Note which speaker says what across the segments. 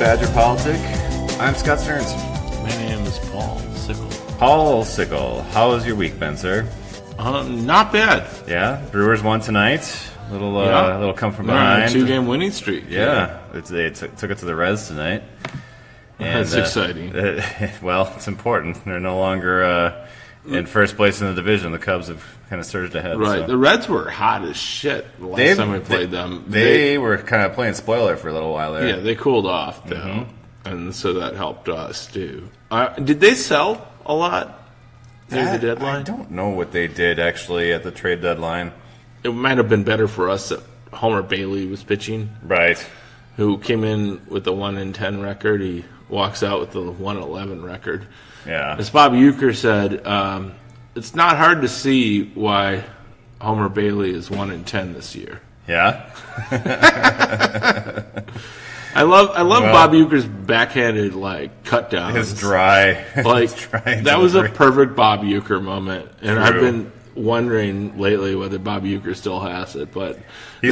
Speaker 1: Badger Politic. I'm Scott Stearns.
Speaker 2: My name is Paul Sickle.
Speaker 1: Paul Sickle, how has your week been, sir?
Speaker 2: Not bad.
Speaker 1: Yeah, Brewers won tonight. Little come from behind.
Speaker 2: 2-game winning streak.
Speaker 1: Yeah. They took it to the Reds tonight. And,
Speaker 2: that's exciting.
Speaker 1: Well, it's important. They're no longer in first place in the division. The Cubs have kind of surged ahead.
Speaker 2: Right.
Speaker 1: So.
Speaker 2: The Reds were hot as shit the last time we played them.
Speaker 1: They were kind of playing spoiler for a little while there.
Speaker 2: Yeah, they cooled off, though. And so that helped us, too. Did they sell a lot near the deadline?
Speaker 1: I don't know what they did, actually, at the trade deadline.
Speaker 2: It might have been better for us that Homer Bailey was pitching.
Speaker 1: Right.
Speaker 2: Who came in with the 1-10 record. He walks out with the 1-11 record.
Speaker 1: Yeah.
Speaker 2: As Bob Uecker said, it's not hard to see why Homer Bailey is 1-10 this year.
Speaker 1: Yeah.
Speaker 2: I love Bob Uecker's backhanded cut downs.
Speaker 1: His dry.
Speaker 2: That was a perfect Bob Uecker moment, and
Speaker 1: True.
Speaker 2: I've been wondering lately whether Bob Uecker still has it, but
Speaker 1: I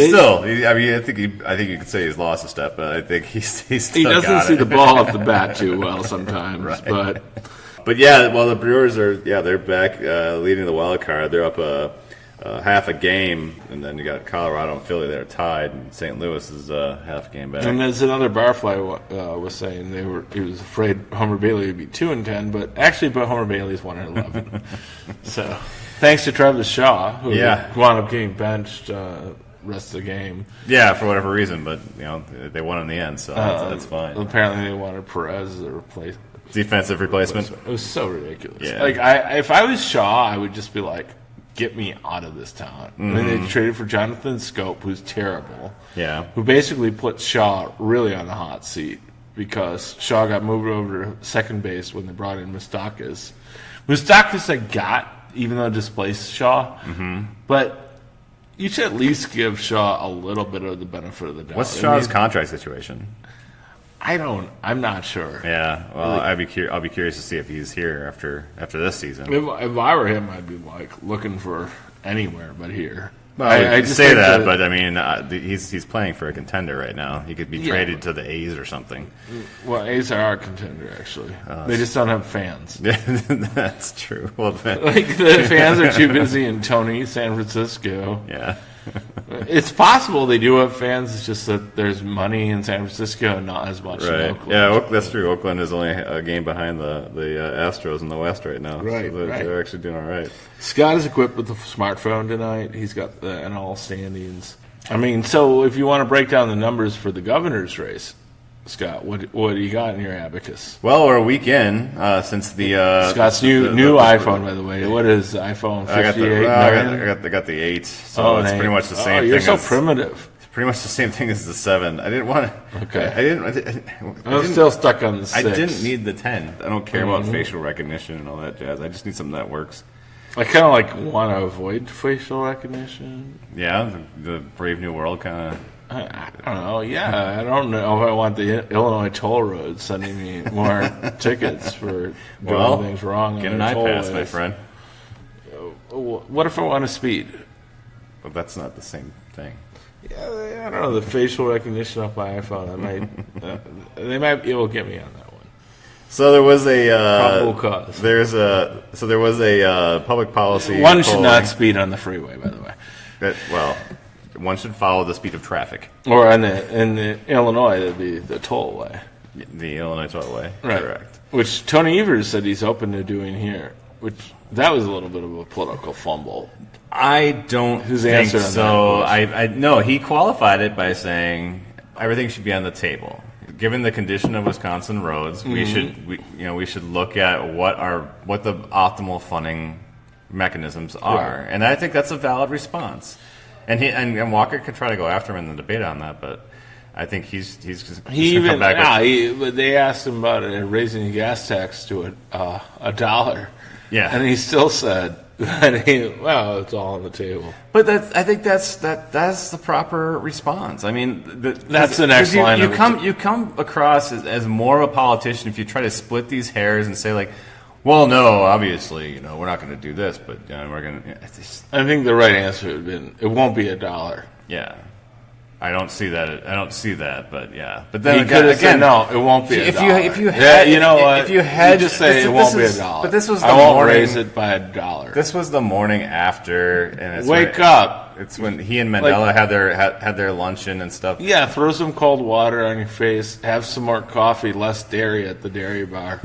Speaker 1: think you could say he's lost a step, but I think he's still
Speaker 2: he doesn't
Speaker 1: got
Speaker 2: see
Speaker 1: it.
Speaker 2: the ball off the bat too well sometimes.
Speaker 1: Right. But yeah, well, the Brewers they're back leading the wild card. They're up half a game, and then you got Colorado and Philly there tied, and St. Louis is half a game back.
Speaker 2: And as another Barfly was saying, he was afraid Homer Bailey would be 2-10, but Homer Bailey's 1-11. So thanks to Travis Shaw, who wound up getting benched rest of the game.
Speaker 1: Yeah, for whatever reason, but they won in the end, so that's fine.
Speaker 2: Apparently, they wanted Perez as a
Speaker 1: defensive replacement.
Speaker 2: It was so ridiculous.
Speaker 1: Yeah.
Speaker 2: If I was Shaw, I would just be like, get me out of this town.
Speaker 1: Mm-hmm.
Speaker 2: I mean, they traded for Jonathan Scope, who's terrible.
Speaker 1: Yeah.
Speaker 2: Who basically put Shaw really on the hot seat because Shaw got moved over to second base when they brought in Moustakas. Moustakas even though it displaced Shaw. Mm-hmm. But you should at least give Shaw a little bit of the benefit of the doubt.
Speaker 1: What's Shaw's contract situation?
Speaker 2: I'm not sure.
Speaker 1: Yeah, well, I'll be curious to see if he's here after this season.
Speaker 2: If I were him, I'd be looking for anywhere but here.
Speaker 1: Well, I just say that, but I mean, he's playing for a contender right now. He could be traded to the A's or something.
Speaker 2: Well, A's are a contender actually. They just don't have fans.
Speaker 1: That's true. Well,
Speaker 2: the fans are too busy in Tony, San Francisco.
Speaker 1: Yeah.
Speaker 2: It's possible they do have fans. It's just that there's money in San Francisco and not as much in Oakland.
Speaker 1: Yeah, that's true. Oakland is only a game behind the Astros in the West right now.
Speaker 2: Right,
Speaker 1: so they're actually doing all right.
Speaker 2: Scott is equipped with a smartphone tonight. He's got the NL standings. I mean, so if you want to break down the numbers for the governor's race, Scott, what do you got in your abacus?
Speaker 1: Well, we're a week in since the
Speaker 2: Scott's new iPhone, by the way. What is iPhone 58?
Speaker 1: I got the 8, so it's pretty much the same thing.
Speaker 2: You're so primitive.
Speaker 1: It's pretty much the same thing as the 7. I didn't want to.
Speaker 2: Okay. I'm still stuck on the 6.
Speaker 1: I didn't need the 10. I don't care about facial recognition and all that jazz. I just need something that works.
Speaker 2: I kind of want to avoid facial recognition.
Speaker 1: Yeah, the Brave New World kind of.
Speaker 2: I don't know. Yeah, I don't know if I want the Illinois toll road sending me more tickets for doing things wrong.
Speaker 1: Get an iPass, my friend.
Speaker 2: What if I want to speed?
Speaker 1: But that's not the same thing.
Speaker 2: Yeah, I don't know. The facial recognition off my iPhone, they might be able to get me on that one.
Speaker 1: So there was a
Speaker 2: probable cause.
Speaker 1: There was a public policy.
Speaker 2: One should not speed on the freeway, by the way.
Speaker 1: One should follow the speed of traffic.
Speaker 2: Or in Illinois, that'd be the tollway.
Speaker 1: The Illinois tollway,
Speaker 2: right.
Speaker 1: Correct.
Speaker 2: Which Tony Evers said he's open to doing here. Which that was a little bit of a political fumble.
Speaker 1: I don't think so. No, he qualified it by saying everything should be on the table. Given the condition of Wisconsin roads, we should look at what the optimal funding mechanisms are, and I think that's a valid response. And Walker could try to go after him in the debate on that, but I think he's going to come back.
Speaker 2: They asked him about raising the gas tax to $1.
Speaker 1: Yeah,
Speaker 2: and he still said, it's all on the table.
Speaker 1: But I think that's the proper response. I mean,
Speaker 2: that's the next line.
Speaker 1: You come across as more of a politician if you try to split these hairs and say well, no, obviously, we're not going to do this, but we're going to.
Speaker 2: I think the right answer would have been, it won't be $1.
Speaker 1: Yeah. I don't see that, but yeah. But then
Speaker 2: again, no, it won't be
Speaker 1: if
Speaker 2: $1.
Speaker 1: you had,
Speaker 2: you know what?
Speaker 1: If you had,
Speaker 2: just say it won't be $1.
Speaker 1: But this was the
Speaker 2: I won't
Speaker 1: morning,
Speaker 2: raise it by $1.
Speaker 1: This was the morning after, and it's
Speaker 2: wake up.
Speaker 1: It's when he and Mandela had their luncheon and stuff.
Speaker 2: Yeah, throw some cold water on your face. Have some more coffee, less dairy at the dairy bar.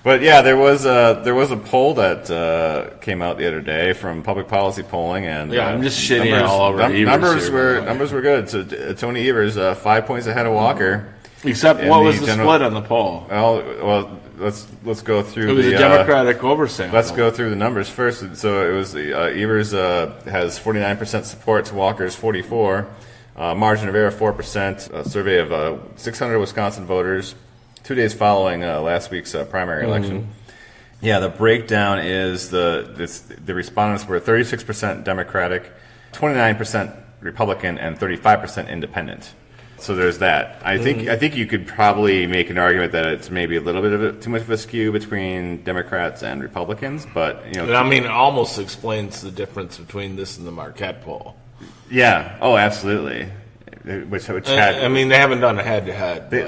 Speaker 1: But yeah, there was a poll that came out the other day from Public Policy Polling, and
Speaker 2: I'm just shitting all over
Speaker 1: numbers were good. So Tony Evers 5 points ahead of Walker.
Speaker 2: Except what was the split on the poll?
Speaker 1: Well, let's go through.
Speaker 2: It was a Democratic oversample.
Speaker 1: Let's go through the numbers first. So it was Evers has 49% support to Walker's 44. Margin of error 4%. A survey of 600 Wisconsin voters 2 days following last week's primary election. Yeah, the breakdown is the respondents were 36% Democratic, 29% Republican, and 35% Independent. So there's that. I think you could probably make an argument that it's maybe a little bit too much of a skew between Democrats and Republicans, but
Speaker 2: it almost explains the difference between this and the Marquette poll.
Speaker 1: Yeah. Oh, absolutely. Which had,
Speaker 2: they haven't done a head-to-head. They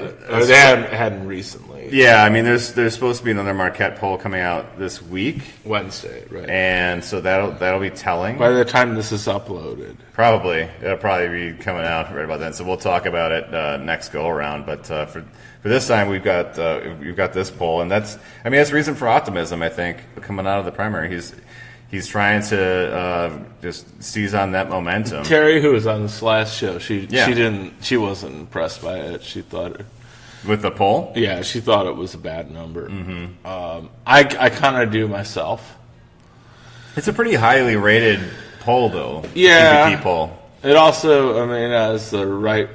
Speaker 2: hadn't recently.
Speaker 1: Yeah, there's supposed to be another Marquette poll coming out this week,
Speaker 2: Wednesday, right?
Speaker 1: And so that'll be telling.
Speaker 2: By the time this is uploaded,
Speaker 1: it'll probably be coming out right about then. So we'll talk about it next go around. But for this time, we've got this poll, and that's reason for optimism. I think coming out of the primary, He's trying to just seize on that momentum.
Speaker 2: Terry, who was on this last show, she wasn't impressed by it. She thought
Speaker 1: with the poll.
Speaker 2: Yeah, she thought it was a bad number. I kind of do myself.
Speaker 1: It's a pretty highly rated poll, though.
Speaker 2: Yeah,
Speaker 1: PPP poll.
Speaker 2: It also, as the right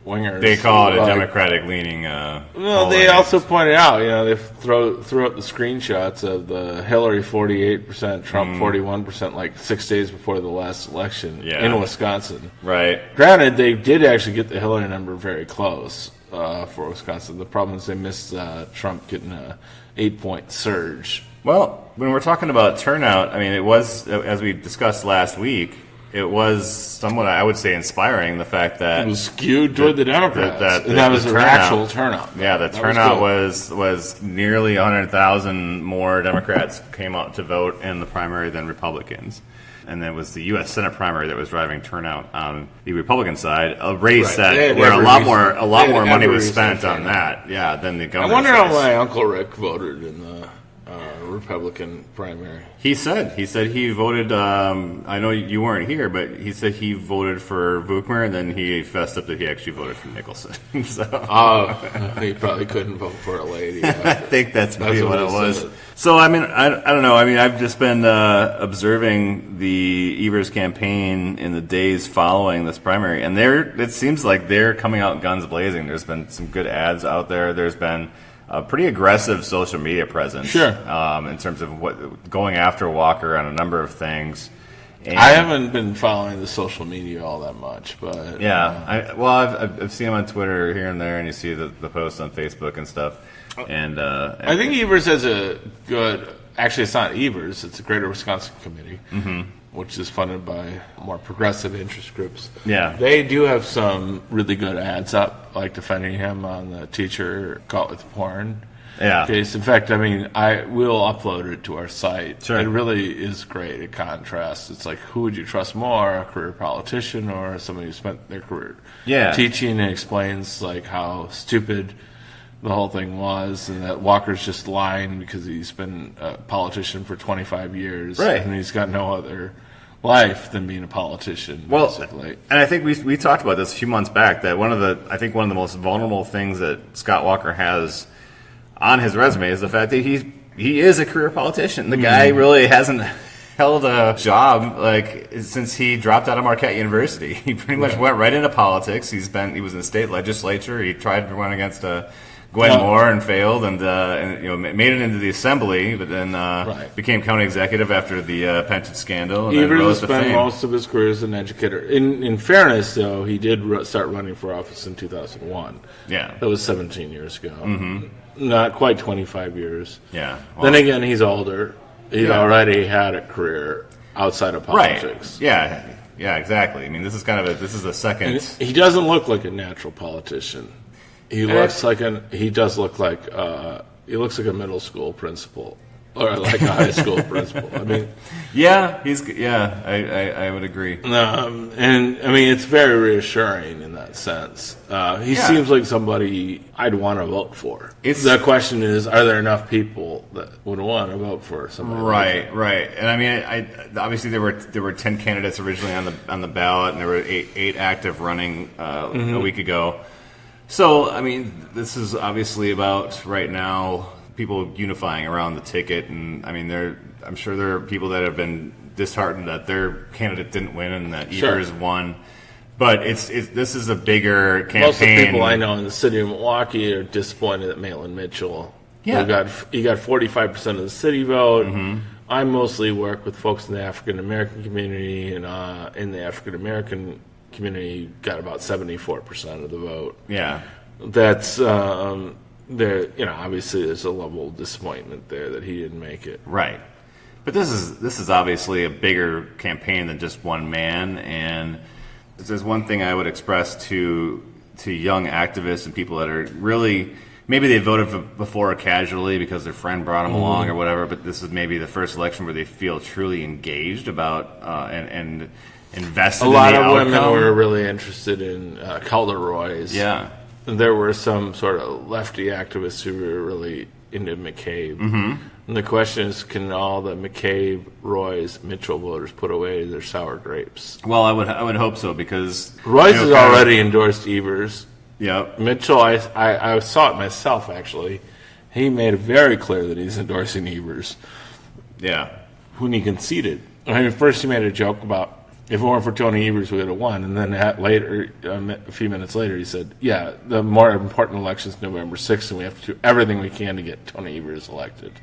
Speaker 2: wingers,
Speaker 1: they call it a Democratic-leaning.
Speaker 2: Well, they also pointed out, they threw up the screenshots of the Hillary 48%, Trump 41%, like 6 days before the last election in Wisconsin.
Speaker 1: Right.
Speaker 2: Granted, they did actually get the Hillary number very close for Wisconsin. The problem is they missed Trump getting a 8-point surge.
Speaker 1: Well, when we're talking about turnout, it was, as we discussed last week, it was somewhat, I would say, inspiring, the fact that
Speaker 2: it was skewed toward the Democrats. That was an actual turnout.
Speaker 1: Yeah, the turnout was nearly 100,000 more Democrats came out to vote in the primary than Republicans. And then it was the U.S. Senate primary that was driving turnout on the Republican side, a race where a lot more money was spent on that, than the governor's
Speaker 2: I wonder
Speaker 1: race.
Speaker 2: how my Uncle Rick voted in the Republican primary.
Speaker 1: He said he voted. I know you weren't here, but he said he voted for Buchmer, and then he fessed up that he actually voted for Nicholson.
Speaker 2: He probably couldn't vote for a lady.
Speaker 1: I think that's maybe what it was. So I don't know. I've just been observing the Ebers campaign in the days following this primary, and it seems like they're coming out guns blazing. There's been some good ads out there. There's been a pretty aggressive social media presence, in terms of going after Walker on a number of things. And
Speaker 2: I haven't been following the social media all that much, but
Speaker 1: I've seen him on Twitter here and there, and you see the posts on Facebook and stuff. And
Speaker 2: I think Ebers has a good. Actually, it's not Ebers; it's the Greater Wisconsin Committee, which is funded by more progressive interest groups.
Speaker 1: Yeah,
Speaker 2: they do have some really good ads up, like defending him on the teacher caught with porn case. In fact, I will upload it to our site.
Speaker 1: Sure.
Speaker 2: It really is great. It contrasts. It's like, who would you trust more, a career politician or somebody who spent their career teaching? And explains like how stupid the whole thing was, and that Walker's just lying because he's been a politician for 25 years, and he's got no other life than being a politician.
Speaker 1: Well,
Speaker 2: basically.
Speaker 1: And I think we talked about this a few months back, that one of the most vulnerable things that Scott Walker has on his resume is the fact that he is a career politician. The guy really hasn't held a job since he dropped out of Marquette University. He pretty much went right into politics. He was in the state legislature. He tried to run against Gwen Moore and failed, and made it into the assembly, but then became county executive after the pension scandal. And
Speaker 2: Evers spent most of his career as an educator. In fairness, though, he did start running for office in 2001.
Speaker 1: Yeah,
Speaker 2: that was 17 years ago. Not quite 25 years.
Speaker 1: Yeah. Well,
Speaker 2: then again, he's older. He'd already had a career outside of politics.
Speaker 1: Right. Yeah. Yeah, exactly. I mean, this is a second.
Speaker 2: And he doesn't look like a natural politician. He looks like a middle school principal or like a high school principal. I mean,
Speaker 1: I would agree.
Speaker 2: And I mean, it's very reassuring in that sense. He seems like somebody I'd want to vote for. The question is, are there enough people that would want to vote for somebody?
Speaker 1: Right. And I mean, obviously there were 10 candidates originally on the ballot, and there were eight active running a week ago. So I mean, this is obviously about right now people unifying around the ticket, and I mean, I'm sure there are people that have been disheartened that their candidate didn't win and that Ebers won. But this is a bigger campaign.
Speaker 2: Most of the people I know in the city of Milwaukee are disappointed that Malin Mitchell. He got 45% of the city vote. Mm-hmm. I mostly work with folks in the African American community, and in the African American community, got about 74% of the vote.
Speaker 1: Yeah,
Speaker 2: that's. There, obviously there's a level of disappointment there that he didn't make it.
Speaker 1: Right. But this is obviously a bigger campaign than just one man, and if there's one thing I would express to young activists and people that are really, maybe they voted before casually because their friend brought them along or whatever, but this is maybe the first election where they feel truly engaged about and invested in the outcome. A lot of women
Speaker 2: were really interested in Calder Roy's.
Speaker 1: Yeah.
Speaker 2: There were some sort of lefty activists who were really into McCabe.
Speaker 1: Mm-hmm.
Speaker 2: And the question is, can all the McCabe, Roy's, Mitchell voters put away their sour grapes?
Speaker 1: Well, I would hope so, because
Speaker 2: Roy's has already endorsed Ebers.
Speaker 1: Yep.
Speaker 2: Mitchell, I saw it myself, actually. He made it very clear that he's endorsing Ebers.
Speaker 1: Yeah.
Speaker 2: When he conceded. I mean, first he made a joke about, if it weren't for Tony Ebers, we would have won. And then later, a few minutes later, he said, "Yeah, the more important election is November 6th, and we have to do everything we can to get Tony Ebers elected."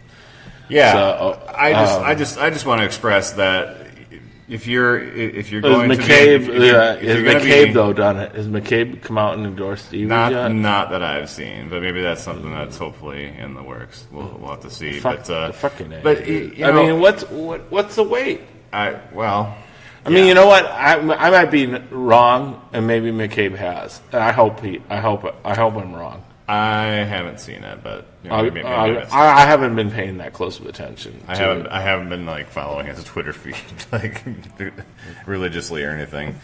Speaker 1: Yeah, so, I just want to express that if you're going
Speaker 2: McCabe,
Speaker 1: to be,
Speaker 2: is McCabe though done it? Has McCabe come out and endorsed Ebers yet?
Speaker 1: Not that I've seen, but maybe that's something that's hopefully in the works. We'll have to see.
Speaker 2: But I mean, what's the wait? I mean, you know what? I might be wrong, and maybe McCabe has. I hope I'm wrong.
Speaker 1: I haven't seen it, but maybe
Speaker 2: I haven't been paying that close of attention.
Speaker 1: I haven't been following his Twitter feed religiously or anything.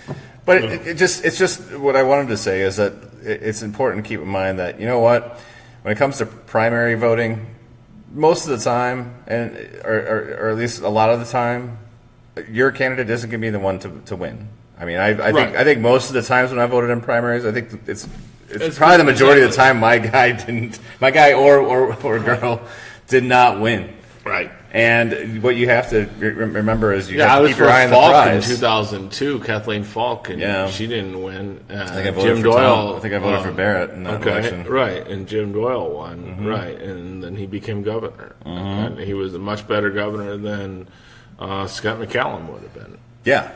Speaker 1: But it's just what I wanted to say is that it's important to keep in mind that, you know what, when it comes to primary voting, most of the time, or at least a lot of the time, your candidate isn't going to be the one to win. I mean, I think most of the times when I voted in primaries, I think it's probably the majority of the time my guy or girl did not win.
Speaker 2: Right.
Speaker 1: And what you have to remember is you have to keep your eye on the prize.
Speaker 2: In 2002, Kathleen Falk, and she didn't win.
Speaker 1: I think I voted for Doyle. I think I voted for Barrett in that election.
Speaker 2: Right, and Jim Doyle won. Right, and then he became governor. And he was a much better governor than Scott McCallum would have been.
Speaker 1: Yeah.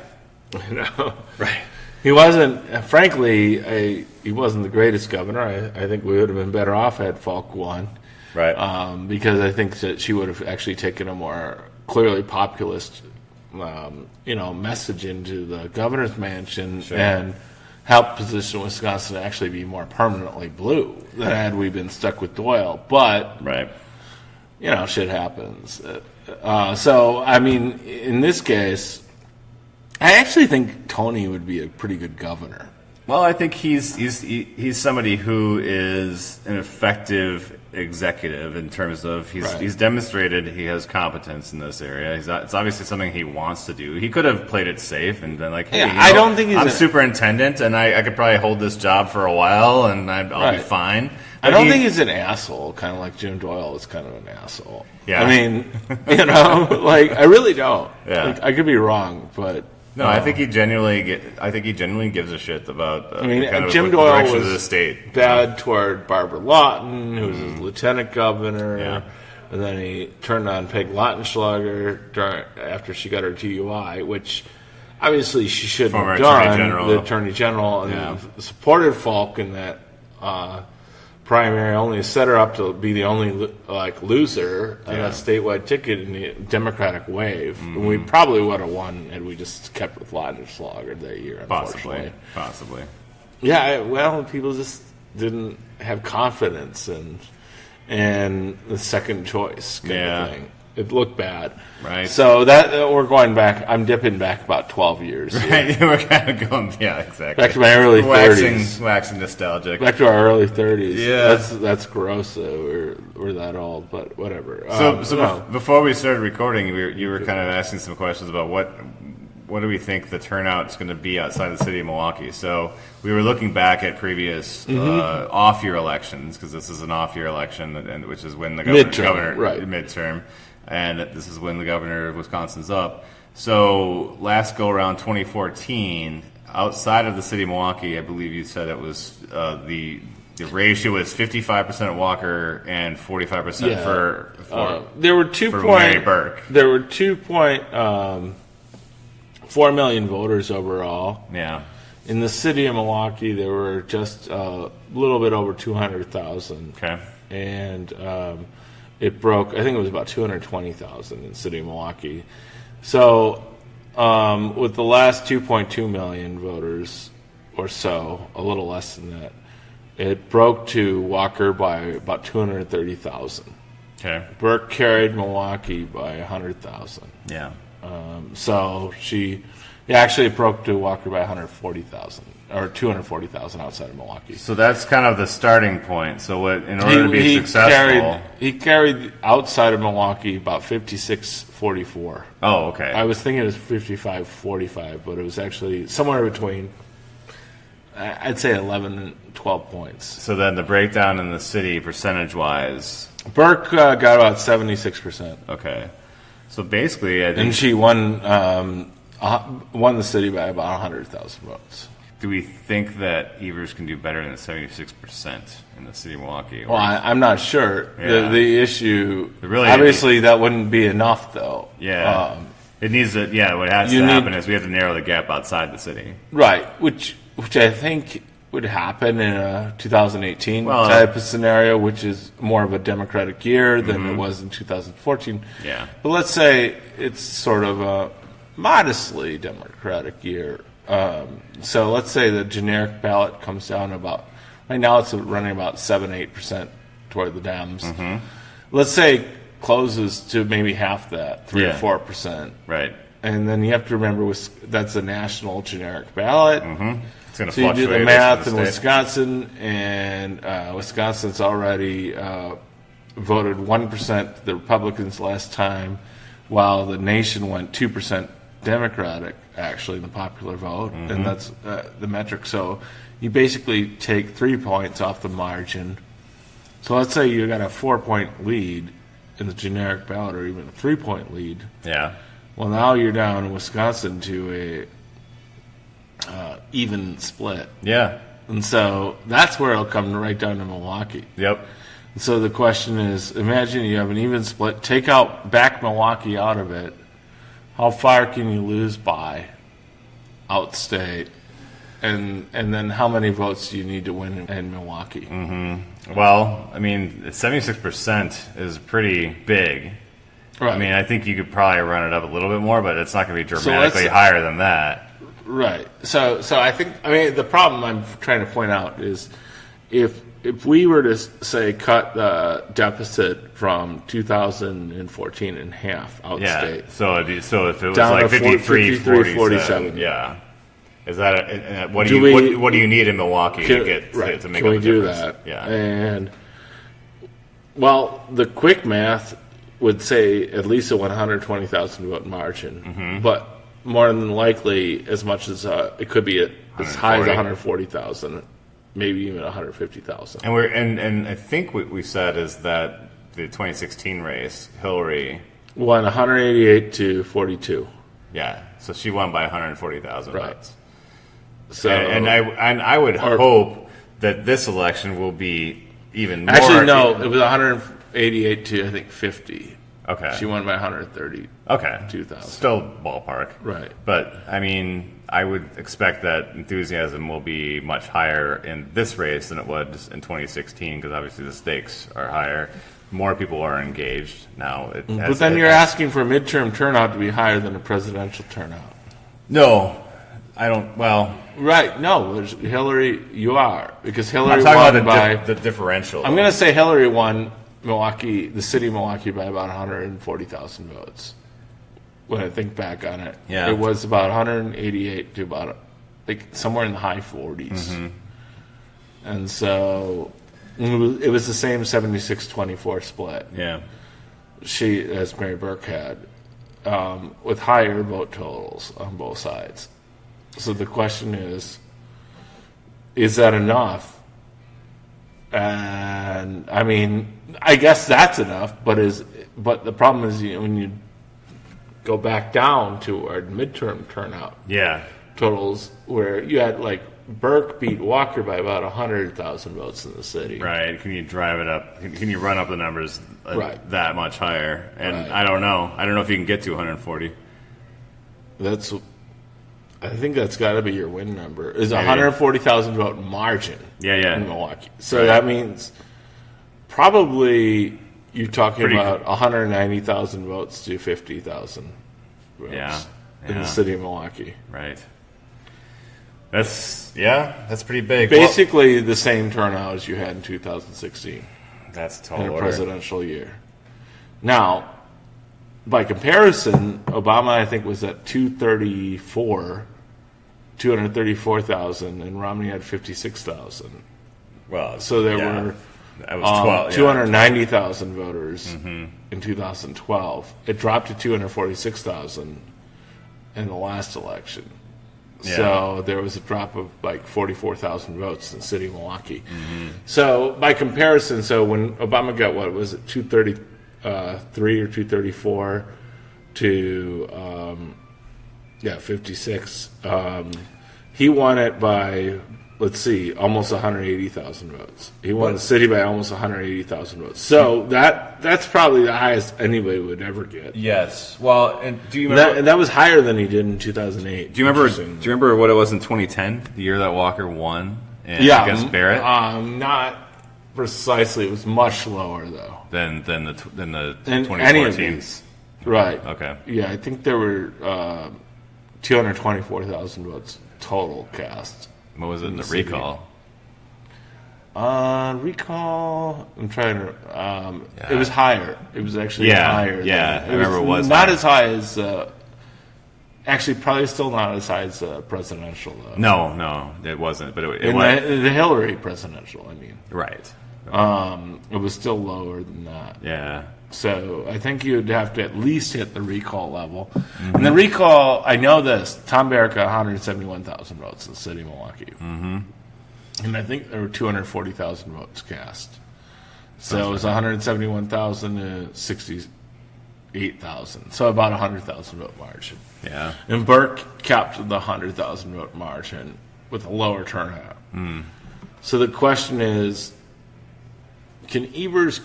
Speaker 2: Right. He wasn't, frankly, he wasn't the greatest governor. I think we would have been better off had Falk won.
Speaker 1: Right.
Speaker 2: Because I think that she would have actually taken a more clearly populist, message into the governor's mansion and helped position Wisconsin to actually be more permanently blue than had we been stuck with Doyle. But, shit happens. So, I mean, in this case, I actually think Tony would be a pretty good governor.
Speaker 1: Well, I think he's somebody who is an effective executive in terms of he's demonstrated he has competence in this area. It's obviously something he wants to do. He could have played it safe and been like, "Hey,
Speaker 2: I don't think
Speaker 1: I'm superintendent and I could probably hold this job for a while and I'll be fine." But
Speaker 2: I don't think he's an asshole, kind of like Jim Doyle is kind of an asshole.
Speaker 1: Yeah.
Speaker 2: I mean, I really don't.
Speaker 1: Yeah.
Speaker 2: I could be wrong, but.
Speaker 1: No, I think he genuinely gives a shit about
Speaker 2: Jim Doyle was
Speaker 1: of the state.
Speaker 2: Bad toward Barbara Lawton, who was his lieutenant governor, and then he turned on Peg Lautenschlager after she got her DUI, which obviously she shouldn't have done. The Attorney General, and supported Falk in that primary only set her up to be the only loser on that statewide ticket in the Democratic wave. And we probably would have won had we just kept with Lauderslager that year, unfortunately.
Speaker 1: Possibly.
Speaker 2: Yeah, well, people just didn't have confidence in the second choice kind of thing. It looked bad.
Speaker 1: Right.
Speaker 2: So that we're going back. I'm dipping back about 12 years.
Speaker 1: Right. We're kind of going, exactly.
Speaker 2: Back to my early 30s.
Speaker 1: Waxing nostalgic.
Speaker 2: Back to our early 30s.
Speaker 1: Yeah.
Speaker 2: That's gross, though. We're that old, but whatever.
Speaker 1: Before we started recording, you were kind of asking some questions about what do we think the turnout is going to be outside the city of Milwaukee. So we were looking back at previous off-year elections, because this is an off-year election, which is when the governor midterm. And this is when the governor of Wisconsin's up. So last go around 2014, outside of the city of Milwaukee, I believe you said it was the ratio was 55% Walker and 45% for
Speaker 2: there were
Speaker 1: Mary Burke.
Speaker 2: There were 2.4 million voters overall.
Speaker 1: Yeah.
Speaker 2: In the city of Milwaukee, there were just a little bit over 200,000.
Speaker 1: Okay.
Speaker 2: And it broke, I think it was about 220,000 in the city of Milwaukee. So with the last 2.2 million voters or so, a little less than that, it broke to Walker by about 230,000.
Speaker 1: Okay.
Speaker 2: Burke carried Milwaukee by 100,000.
Speaker 1: Yeah.
Speaker 2: So she actually broke to Walker by 140,000 or 240,000 outside of Milwaukee.
Speaker 1: So that's kind of the starting point. So in order to be successful,
Speaker 2: he carried outside of Milwaukee about 56-44.
Speaker 1: Oh, okay.
Speaker 2: I was thinking it was 55-45, but it was actually somewhere between. I'd say 11 and 12 points.
Speaker 1: So then the breakdown in the city, percentage-wise,
Speaker 2: Burke got about 76%.
Speaker 1: Okay. So basically, I think,
Speaker 2: and she won the city by about 100,000 votes.
Speaker 1: Do we think that Ebers can do better than 76% in the city of Milwaukee?
Speaker 2: Well, I'm not sure.
Speaker 1: Yeah.
Speaker 2: The issue, obviously, that wouldn't be enough, though.
Speaker 1: Yeah. It needs to. Yeah. What has to happen is we have to narrow the gap outside the city.
Speaker 2: Right. Which I think would happen in a 2018 type of scenario, which is more of a Democratic year than it was in 2014.
Speaker 1: Yeah.
Speaker 2: But let's say it's sort of a modestly Democratic year. So let's say the generic ballot comes down about, right now it's running about 7-8% toward the Dems. Let's say it closes to maybe half that, 3 or 4%.
Speaker 1: Right.
Speaker 2: And then you have to remember that's a national generic ballot.
Speaker 1: It's going to
Speaker 2: so
Speaker 1: fluctuate.
Speaker 2: You do the math in Wisconsin, and Wisconsin's already voted 1% the Republicans last time, while the nation went 2% Democratic, actually, in the popular vote, and that's the metric. So you basically take 3 points off the margin. So let's say you got a 4-point lead in the generic ballot, or even a 3-point lead.
Speaker 1: Yeah.
Speaker 2: Well, now you're down in Wisconsin to a even split.
Speaker 1: Yeah.
Speaker 2: And so that's where it'll come right down to Milwaukee.
Speaker 1: Yep.
Speaker 2: And so the question is, imagine you have an even split. Back Milwaukee out of it. How far can you lose by outstate? And then how many votes do you need to win in Milwaukee?
Speaker 1: Well, I mean, 76% is pretty big. Right. I mean, I think you could probably run it up a little bit more, but it's not going to be dramatically higher than that.
Speaker 2: Right. So I think, the problem I'm trying to point out is if we were to, say, cut the deficit from 2014 in half outstate.
Speaker 1: Yeah. So if it was like 53-47. Yeah. Is that what do you need in Milwaukee to make up the difference?
Speaker 2: Can we do that?
Speaker 1: Yeah.
Speaker 2: And well, the quick math would say at least a 120,000 vote margin, but more than likely, as much as it could be as high as 140,000, maybe even 150,000.
Speaker 1: And I think what we said is that the 2016 race, Hillary
Speaker 2: won 188 to 42.
Speaker 1: Yeah, so she won by 140,000 votes.
Speaker 2: So,
Speaker 1: and I would hope that this election will be even more.
Speaker 2: Actually, no, it was 188 to I think 50.
Speaker 1: Okay.
Speaker 2: She won by 130.
Speaker 1: Okay.
Speaker 2: 2,000.
Speaker 1: Still ballpark.
Speaker 2: Right.
Speaker 1: But I mean, I would expect that enthusiasm will be much higher in this race than it was in 2016 because obviously the stakes are higher. More people are engaged now.
Speaker 2: But then you're asking for midterm turnout to be higher than a presidential turnout.
Speaker 1: No, I don't. Well,
Speaker 2: right? No, Hillary. You are because Hillary
Speaker 1: I'm talking
Speaker 2: won
Speaker 1: about the differential.
Speaker 2: I'm going to say Hillary won Milwaukee, the city of Milwaukee, by about 140,000 votes. When I think back on it, it was about 188 to about somewhere in the high 40s, and so it was the same 76-24 split.
Speaker 1: Yeah,
Speaker 2: as Mary Burke had, with higher vote totals on both sides. So the question is that enough? And I mean, I guess that's enough, but the problem is when you go back down to our midterm turnout totals, where you had Burke beat Walker by about 100,000 votes in the city.
Speaker 1: Right. Can you drive it up? Can you run up the numbers that much higher? And I don't know. I don't know if you can get to 140.
Speaker 2: I think that's got to be your win number. Is 140,000 vote margin in Milwaukee. So that means probably you're talking about 190,000 votes to 50,000 votes in the city of Milwaukee.
Speaker 1: Right. That's pretty big.
Speaker 2: Basically the same turnout as you had in 2016.
Speaker 1: That's totally
Speaker 2: in a presidential year. Now, by comparison, Obama I think was at 234,000, and Romney had 56,000.
Speaker 1: Well,
Speaker 2: so there were 290,000 voters in 2012. It dropped to 246,000 in the last election. Yeah. So there was a drop of 44,000 votes in the city of Milwaukee. So by comparison, when Obama got 233 or 234 to 56, he won it by almost 180,000 votes. He won the city by almost 180,000 votes. So that's probably the highest anybody would ever get.
Speaker 1: Yes. Well, and do you remember
Speaker 2: that was higher than he did in 2008?
Speaker 1: Do you remember what it was in 2010, the year that Walker won against Barrett?
Speaker 2: Not precisely. It was much lower though
Speaker 1: than the 2014.
Speaker 2: Right.
Speaker 1: Okay.
Speaker 2: Yeah, I think there were 224,000 votes total cast.
Speaker 1: What was it in the recall?
Speaker 2: Recall. I'm trying to. It was higher. It was actually higher.
Speaker 1: Yeah, I remember it was
Speaker 2: not as high as. Actually, probably still not as high as presidential though.
Speaker 1: No, it wasn't. But it
Speaker 2: was the Hillary presidential. I mean,
Speaker 1: right.
Speaker 2: It was still lower than that.
Speaker 1: Yeah.
Speaker 2: So I think you'd have to at least hit the recall level. And the recall, I know this, Tom Barrett got 171,000 votes in the city of Milwaukee. And I think there were 240,000 votes cast. So it was 171,000 to 68,000. So about 100,000 vote margin.
Speaker 1: Yeah.
Speaker 2: And Burke capped the 100,000 vote margin with a lower turnout. So the question is, can Ebers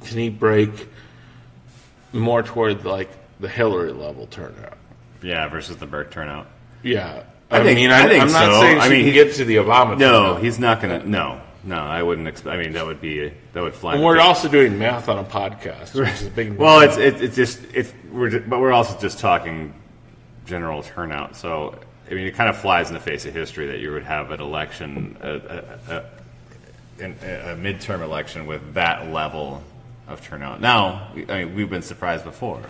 Speaker 2: can he break more toward the Hillary level turnout?
Speaker 1: Yeah, versus the Burke turnout.
Speaker 2: Yeah.
Speaker 1: I think
Speaker 2: I'm not saying she can get to the Obama turnout.
Speaker 1: No, he's not going to. No, I wouldn't expect. I mean, that would fly.
Speaker 2: And we're also doing math on a podcast, which is a big.
Speaker 1: Well, we're also just talking general turnout. So, I mean, it kind of flies in the face of history that you would have an election, a midterm election with that level of turnout. Now, I mean, we've been surprised before.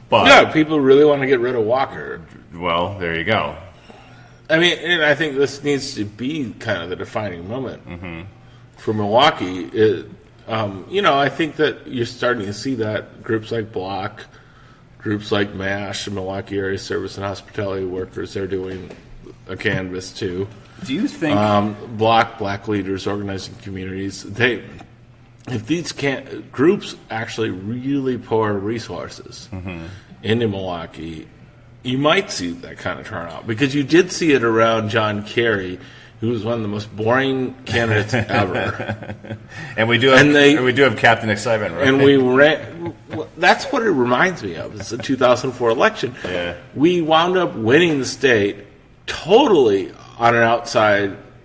Speaker 1: But
Speaker 2: people really want to get rid of Walker.
Speaker 1: Well, there you go.
Speaker 2: I mean, and I think this needs to be kind of the defining moment for Milwaukee. I think that you're starting to see that groups like Block, groups like MASH, Milwaukee Area Service and Hospitality Workers, they're doing a canvas too.
Speaker 1: Do you think
Speaker 2: Black leaders organizing communities? If these groups actually really pour resources into Milwaukee, you might see that kind of turnout, because you did see it around John Kerry, who was one of the most boring candidates ever.
Speaker 1: And we do have Captain Excitement, right?
Speaker 2: And we ran. That's what it reminds me of. It's the 2004 election.
Speaker 1: Yeah.
Speaker 2: We wound up winning the state totally on an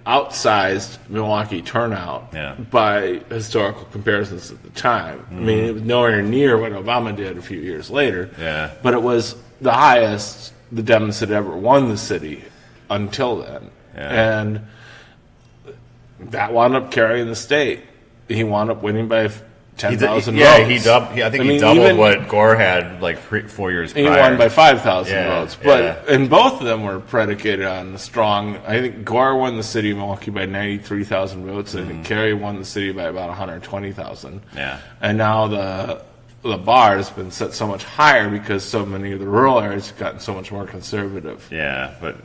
Speaker 2: outsized Milwaukee turnout by historical comparisons at the time. I mean, it was nowhere near what Obama did a few years later.
Speaker 1: Yeah.
Speaker 2: But it was the highest the Dems had ever won the city until then. Yeah. And that wound up carrying the state. He wound up winning by 10,000 votes.
Speaker 1: Yeah, he doubled what Gore had like 4 years prior.
Speaker 2: He won by 5,000 votes. And both of them were predicated on the strong. I think Gore won the city of Milwaukee by 93,000 votes, and Kerry won the city by about 120,000.
Speaker 1: Yeah.
Speaker 2: And now the bar has been set so much higher because so many of the rural areas have gotten so much more conservative.
Speaker 1: Yeah, but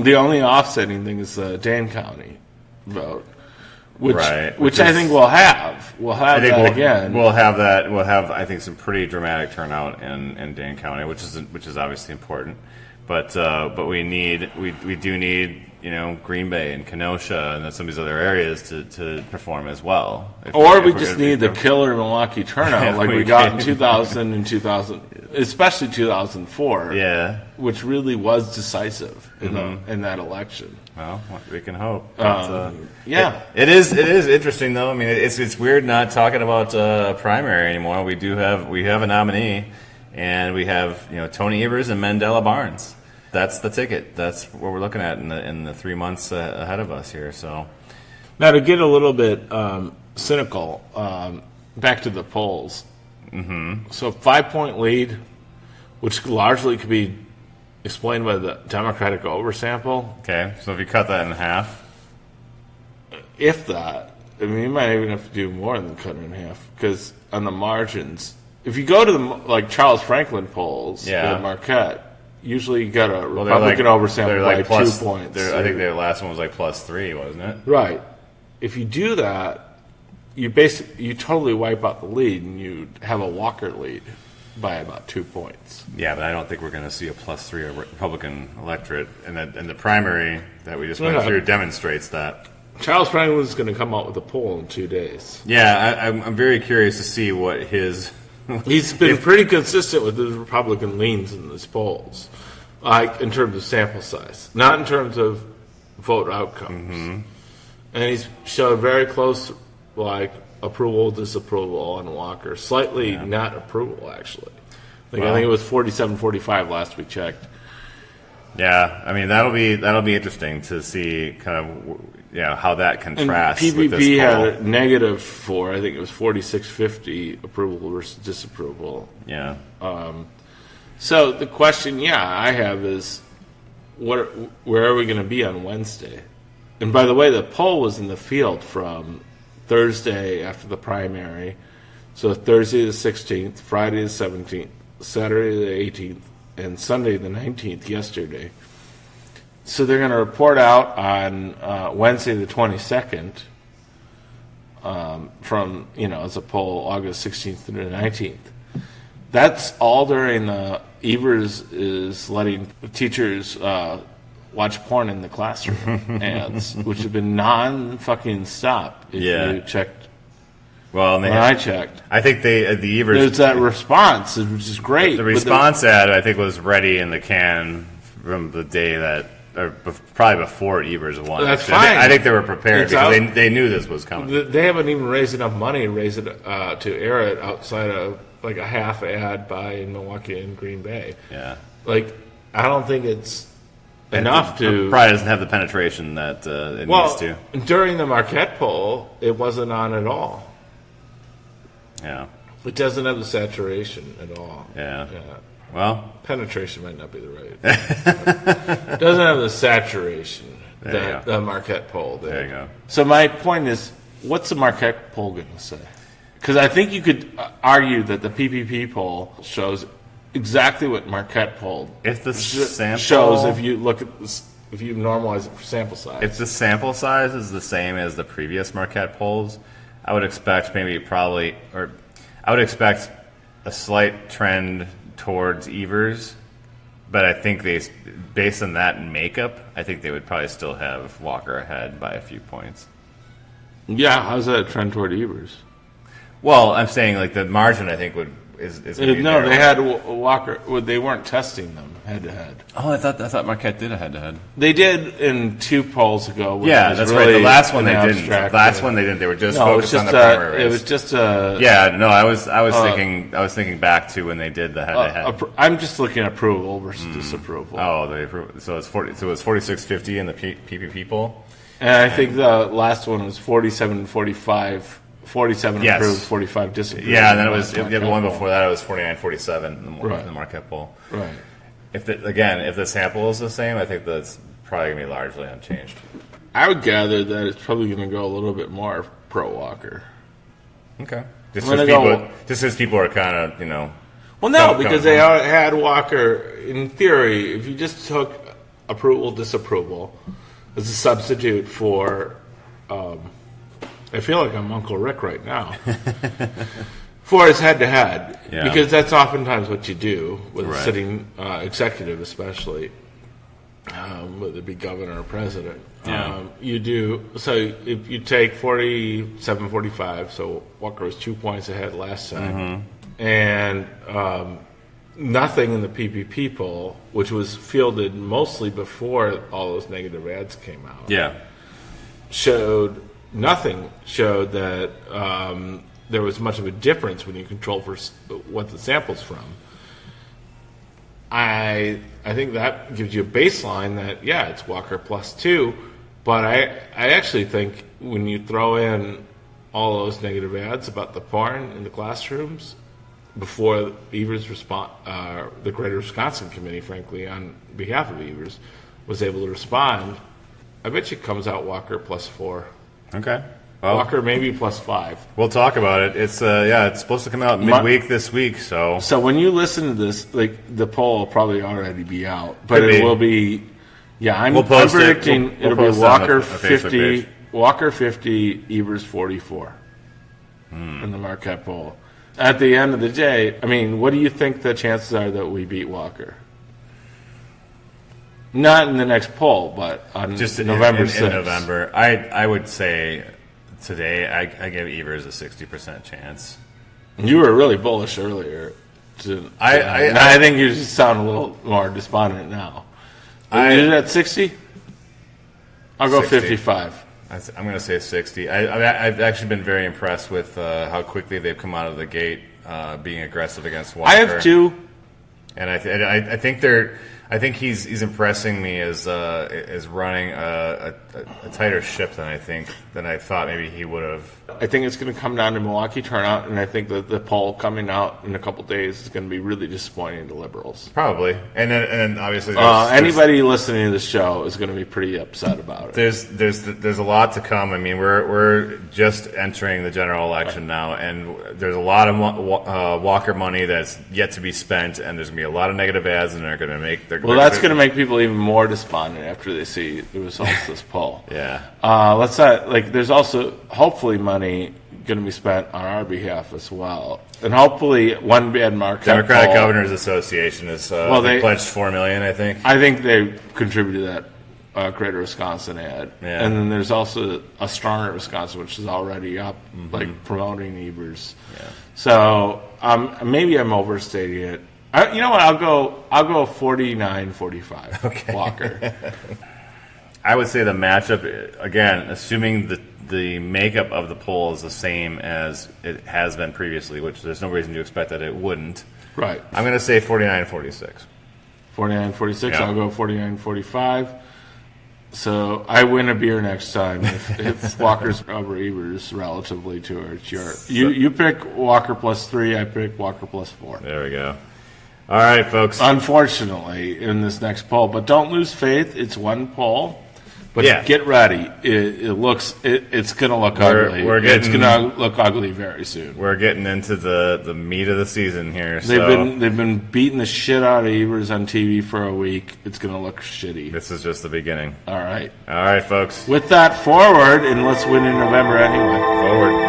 Speaker 2: the only offsetting thing is the Dane County vote. Which I think we'll have. We'll have that again.
Speaker 1: We'll have that. We'll have, I think, some pretty dramatic turnout in Dane County, which is obviously important. But we do need Green Bay and Kenosha and some of these other areas to perform as well.
Speaker 2: We just need the killer Milwaukee turnout like we got in 2000 and 2000, especially 2004.
Speaker 1: Yeah,
Speaker 2: which really was decisive in that election.
Speaker 1: Well, we can hope. It is interesting though. I mean, it's weird not talking about a primary anymore. We have a nominee, and we have Tony Ebers and Mandela Barnes. That's the ticket. That's what we're looking at in the 3 months ahead of us here. So
Speaker 2: now to get a little bit cynical, back to the polls. Mm-hmm. So 5-point lead, which largely could be explained by the Democratic oversample.
Speaker 1: Okay, so if you cut that in half,
Speaker 2: if that, I mean, you might even have to do more than cut it in half because on the margins, if you go to the Charles Franklin polls, Marquette. Usually you got a Republican oversample by 2 points.
Speaker 1: I think their last one was like +3, wasn't it?
Speaker 2: Right. If you do that, you totally wipe out the lead, and you have a Walker lead by about 2 points.
Speaker 1: Yeah, but I don't think we're going to see a +3 Republican electorate, and the primary that we just went through demonstrates that.
Speaker 2: Charles Franklin's going to come out with a poll in 2 days.
Speaker 1: Yeah, I'm very curious to see what his.
Speaker 2: He's been pretty consistent with his Republican leans in his polls, like in terms of sample size, not in terms of vote outcomes. Mm-hmm. And he's showed very close, approval, disapproval on Walker, slightly not approval actually. I think it was 47-45 last we checked.
Speaker 1: Yeah, I mean that'll be interesting to see kind of how that contrasts.
Speaker 2: And PPP
Speaker 1: with this
Speaker 2: had
Speaker 1: poll.
Speaker 2: a -4. I think it was 46-50 approval versus disapproval.
Speaker 1: Yeah.
Speaker 2: So the question, I have is, where are we going to be on Wednesday? And by the way, the poll was in the field from Thursday after the primary, so Thursday the 16th, Friday the 17th, Saturday the 18th, and Sunday the 19th yesterday. So they're going to report out on Wednesday the 22nd from, as a poll August 16th through the 19th. That's all during the Ebers is letting teachers watch porn in the classroom ads, which have been non-fucking stop if you checked.
Speaker 1: Well,
Speaker 2: I checked.
Speaker 1: I think the Ebers.
Speaker 2: There's that response, which is great.
Speaker 1: The response ad, I think, was ready in the can from the day that, or probably before Ebers won.
Speaker 2: That's fine.
Speaker 1: I think they were prepared because they knew this was coming.
Speaker 2: They haven't even raised enough money to raise it to air it outside of like a half ad by Milwaukee and Green Bay.
Speaker 1: Yeah.
Speaker 2: I don't think it's enough to.
Speaker 1: Probably doesn't have the penetration that it needs to.
Speaker 2: During the Marquette poll, it wasn't on at all.
Speaker 1: Yeah.
Speaker 2: It doesn't have the saturation at all.
Speaker 1: Yeah. Well,
Speaker 2: penetration might not be the right. It doesn't have the saturation that the Marquette poll did.
Speaker 1: There you go.
Speaker 2: So my point is, what's the Marquette poll going to say? Because I think you could argue that the PPP poll shows exactly what Marquette poll shows if you look at this, if you normalize it for sample size.
Speaker 1: If the sample size is the same as the previous Marquette polls, I would expect I would expect a slight trend towards Evers, But I think based on that makeup, I think they would probably still have Walker ahead by a few points.
Speaker 2: Yeah, how's that a trend toward Ebers?
Speaker 1: Well, I'm saying like the margin, I think is
Speaker 2: no, they had Walker. They weren't testing them head to head.
Speaker 1: Oh, I thought Marquette did a head to head.
Speaker 2: They did in 2 polls ago.
Speaker 1: Yeah, that's right. The last one they didn't. Last one they didn't. They were just focused on the primary race.
Speaker 2: It was just a.
Speaker 1: Yeah, no, I was thinking back to when they did the head to head.
Speaker 2: I'm just looking at approval versus disapproval.
Speaker 1: Oh, they approved. So it's 4650 in the PPP poll.
Speaker 2: And I think the last one was 47-45. 47 approved, 45 disapproved.
Speaker 1: Yeah, and then it was the one before that. It was 49-47 in the Marquette poll.
Speaker 2: Right.
Speaker 1: If the sample is the same, I think that's probably going to be largely unchanged.
Speaker 2: I would gather that it's probably going to go a little bit more pro Walker.
Speaker 1: Okay. Just because people are kind of,
Speaker 2: Well, no, because they had Walker, in theory, if you just took approval, disapproval as a substitute for, I feel like I'm Uncle Rick right now, for his head-to-head, because that's oftentimes what you do with a sitting executive, especially, whether it be governor or president.
Speaker 1: Yeah.
Speaker 2: You do, so if you take 47-45, so Walker was 2 points ahead last time, and nothing in the PPP poll, which was fielded mostly before all those negative ads came out, showed that there was much of a difference when you control for what the sample's from. I think that gives you a baseline that, it's Walker +2, but I actually think when you throw in all those negative ads about the porn in the classrooms before Ebers the Greater Wisconsin Committee, frankly, on behalf of Ebers, was able to respond, I bet you it comes out Walker +4.
Speaker 1: Okay. Well,
Speaker 2: Walker maybe +5.
Speaker 1: We'll talk about it. It's it's supposed to come out midweek this week. So
Speaker 2: when you listen to this, the poll will probably already be out, but it will be. Yeah, I'm predicting it'll be Walker 50, Walker 50, Ebers 44 in the Marquette poll. At the end of the day, I mean, what do you think the chances are that we beat Walker? Not in the next poll, but on
Speaker 1: just
Speaker 2: November 6th.
Speaker 1: In November. I would say today I give Ebers a 60% chance.
Speaker 2: You were really bullish earlier. I think you just sound a little more despondent now. Is it at 60? I'll go 60. 55.
Speaker 1: I'm going to say 60. I've actually been very impressed with how quickly they've come out of the gate, being aggressive against Walker.
Speaker 2: I have too.
Speaker 1: And I think he's impressing me as running a tighter ship than I thought maybe he would have.
Speaker 2: I think it's going to come down to Milwaukee turnout, and I think that the poll coming out in a couple days is going to be really disappointing to liberals.
Speaker 1: Probably, and then obviously
Speaker 2: anybody listening to this show is going to be pretty upset about it.
Speaker 1: There's a lot to come. I mean, we're just entering the general election now, and there's a lot of Walker money that's yet to be spent, and there's going to be a lot of negative ads, and they're going to make.
Speaker 2: That's going to make people even more despondent after they see the results of this poll.
Speaker 1: Yeah.
Speaker 2: Let's not there's also hopefully money going to be spent on our behalf as well, and hopefully one bad Marquette
Speaker 1: Democratic
Speaker 2: poll,
Speaker 1: Governors Association is they pledged $4 million. I think
Speaker 2: they contributed to that Greater Wisconsin ad, and then there's also a Stronger Wisconsin, which is already up, promoting Ebers.
Speaker 1: Yeah.
Speaker 2: So maybe I'm overstating it. You know what? I'll go 49-45.
Speaker 1: Okay.
Speaker 2: Walker.
Speaker 1: I would say the matchup, again, assuming the makeup of the poll is the same as it has been previously, which there's no reason to expect that it wouldn't.
Speaker 2: Right.
Speaker 1: I'm going to say 49-46.
Speaker 2: 49-46.
Speaker 1: Yeah.
Speaker 2: I'll go 49-45. So I win a beer next time if Walker's over Ebers relatively to you pick Walker +3. I pick Walker +4.
Speaker 1: There we go. All right, folks.
Speaker 2: Unfortunately, in this next poll, but don't lose faith. It's one poll, but get ready. It's going to look ugly. It's going to look ugly very soon.
Speaker 1: We're getting into the meat of the season here.
Speaker 2: They've been beating the shit out of Ebers on TV for a week. It's going to look shitty.
Speaker 1: This is just the beginning.
Speaker 2: All right,
Speaker 1: folks.
Speaker 2: With that forward, and let's win in November anyway.
Speaker 1: Forward.